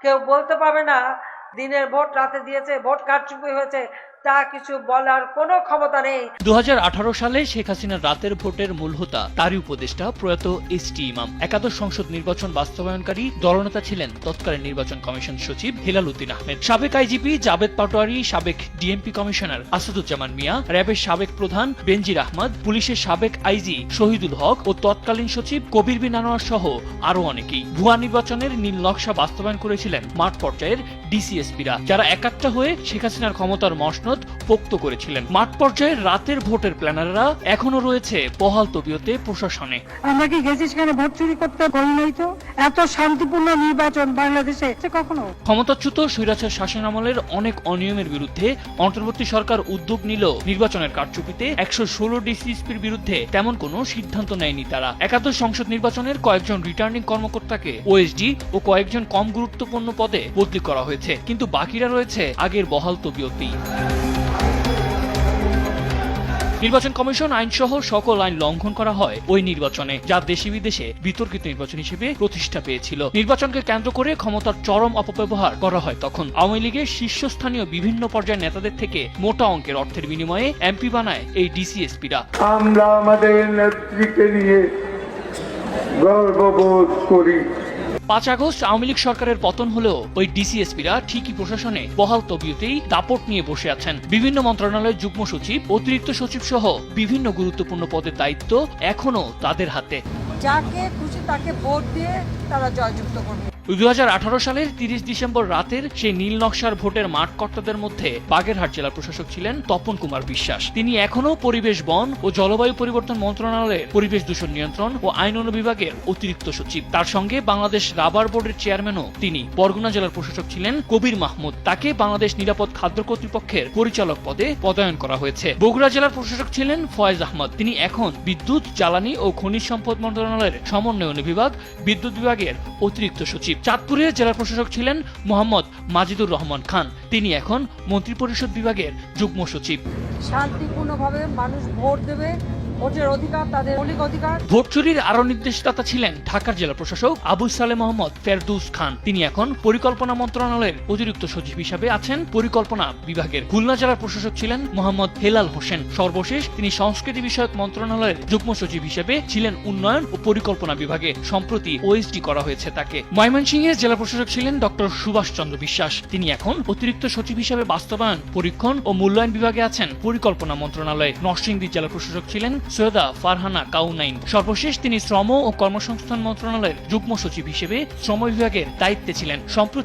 কেউ বলতে পারবে না দিনের ভোট রাতে দিয়েছে, ভোট কারচুপি হয়েছে, তা কিছু বলার কোনো ক্ষমতা নেই। 2018 সালে শেখ হাসিনার রাতের ভোটের মূল হোতা তারই উপদেষ্টা প্রয়াত এস.টি. ইমাম। একাদশ সংসদ নির্বাচন বাস্তবায়নকারী দলনেতা ছিলেন তৎকালীন নির্বাচন কমিশন সচিব হেলাল উদ্দিন আহমেদ, সাবেক আইজিপি জাবেদ পাটোয়ারি, সাবেক ডিএমপি কমিশনার আসাদুজ্জামান মিয়া, র্যাবের সাবেক প্রধান বেনজির আহমদ, পুলিশের সাবেক আইজি শহীদুল হক ও তৎকালীন সচিব কবির বিন আনোয়ার সহ আরো অনেকেই। ভুয়া নির্বাচনের নীল নকশা বাস্তবায়ন করেছিলেন মাঠ পর্যায়ের ডিসিএসপিরা, যারা একাট্টা হয়ে শেখ হাসিনার ক্ষমতার মসনদ পোক্ত করেছিলেন। মাঠ পর্যায়ের রাতের ভোটের প্ল্যানাররা এখনো রয়েছে বহাল তবিয়তে প্রশাসনে। আমরা কি গেছি সেখানে ভোট চুরি করতে? বলি নাই তো। এত শান্তিপূর্ণ নির্বাচন বাংলাদেশে কখনো। ক্ষমতাচ্যুত স্বৈরাচার শাসনামলের অনেক অনিয়মের বিরুদ্ধে অন্তর্বর্তী সরকার উদ্যোগ নিল নির্বাচনের কারচুপিতে 116 ডিসিএসপির বিরুদ্ধে তেমন কোনো সিদ্ধান্ত নেয়নি তারা। একাদশ সংসদ নির্বাচনের কয়েকজন রিটার্নিং কর্মকর্তাকে ওএসডি ও কয়েকজন কম গুরুত্বপূর্ণ পদে বদলি করা হয়েছে, কিন্তু বাকিরা রয়েছে আগের বহাল তবিয়তেই। নির্বাচন কমিশন আইনসহ সকল আইন লঙ্ঘন করা হয় ওই নির্বাচনে, যা দেশে বিদেশে বিতর্কিত নির্বাচন হিসেবে প্রতিষ্ঠা পেয়েছিল। নির্বাচনকে কেন্দ্র করে ক্ষমতার চরম অপব্যবহার করা হয় তখন। আওয়ামী লীগের শীর্ষস্থানীয় বিভিন্ন পর্যায়ের নেতাদের থেকে মোটা অঙ্কের অর্থের বিনিময়ে এমপি বানায় এই ডিসিএসপিরা। আমরা আমাদের নেত্রীকে নিয়ে গর্ববোধ করি। 5 আগস্ট আওয়ামী লীগ সরকারের পতন হলেও ওই ডিসিএসপিরা ঠিকই প্রশাসনে বহাল তবিয়তেই দাপট নিয়ে বসে আছেন। বিভিন্ন মন্ত্রণালয়ের যুগ্ম সচিব, অতিরিক্ত সচিব সহ বিভিন্ন গুরুত্বপূর্ণ পদের দায়িত্ব এখনো তাদের হাতে। যাকে খুশি তাকে ভোট দিয়ে তারা জয়যুক্ত করবে। 2018 সালের 30 ডিসেম্বর রাতের সেই নীল নকশার ভোটের মাঠ কর্তাদের মধ্যে বাগেরহাট জেলার প্রশাসক ছিলেন তপন কুমার বিশ্বাস। তিনি এখনো পরিবেশ, বন ও জলবায়ু পরিবর্তন মন্ত্রণালয়ের পরিবেশ দূষণ নিয়ন্ত্রণ ও আইন বিভাগের অতিরিক্ত সচিব। তার সঙ্গে বাংলাদেশ রাবার বোর্ডের চেয়ারম্যানও তিনি। বরগুনা জেলার প্রশাসক ছিলেন কবির মাহমুদ, তাকে বাংলাদেশ নিরাপদ খাদ্য কর্তৃপক্ষের পরিচালক পদে পদায়ন করা হয়েছে। বগুড়া জেলার প্রশাসক ছিলেন ফয়েজ আহমদ, তিনি এখন বিদ্যুৎ, জ্বালানি ও খনিজ সম্পদ মন্ত্রণালয়ের সমন্বয়ন বিভাগ, বিদ্যুৎ বিভাগের অতিরিক্ত সচিব। চাঁদপুরের জেলা প্রশাসক ছিলেন মোহাম্মদ মাজিদুর রহমান খান, তিনি এখন মন্ত্রিপরিষদ বিভাগের যুগ্ম সচিব। শান্তিপূর্ণভাবে মানুষ ভোট দেবে, ভোটের অধিকার তাদের মৌলিক অধিকার। ভোট চুরির আরো নির্দেশদাতা ছিলেন ঢাকার জেলা প্রশাসক আবু সালে মোহাম্মদ ফেরদৌস খান, তিনি এখন পরিকল্পনা মন্ত্রণালয়ের অতিরিক্ত সচিব হিসাবে আছেন পরিকল্পনা বিভাগের। খুলনা জেলার প্রশাসক ছিলেন মোহাম্মদ হেলাল হোসেন। সর্বশেষ তিনি সংস্কৃতি বিষয়ক মন্ত্রণালয়ের যুগ্ম সচিব হিসেবে ছিলেন উন্নয়ন ও পরিকল্পনা বিভাগে। সম্প্রতি ওএসডি করা হয়েছে তাকে। ময়মনসিংহের জেলা প্রশাসক ছিলেন ডক্টর সুভাষ চন্দ্র বিশ্বাস, তিনি এখন অতিরিক্ত সচিব হিসেবে বাস্তবায়ন, পরীক্ষণ ও মূল্যায়ন বিভাগে আছেন পরিকল্পনা মন্ত্রণালয়ে। নরসিংদী জেলা প্রশাসক ছিলেন সৈয়দা ফারহানা কাউনাইন। সর্বশেষ তিনি শ্রম ও কর্মসংস্থান মন্ত্রণালয়ের যুগ্ম সচিব হিসেবে শ্রম বিভাগের দায়িত্বে ছিলেন। সম্প্রতি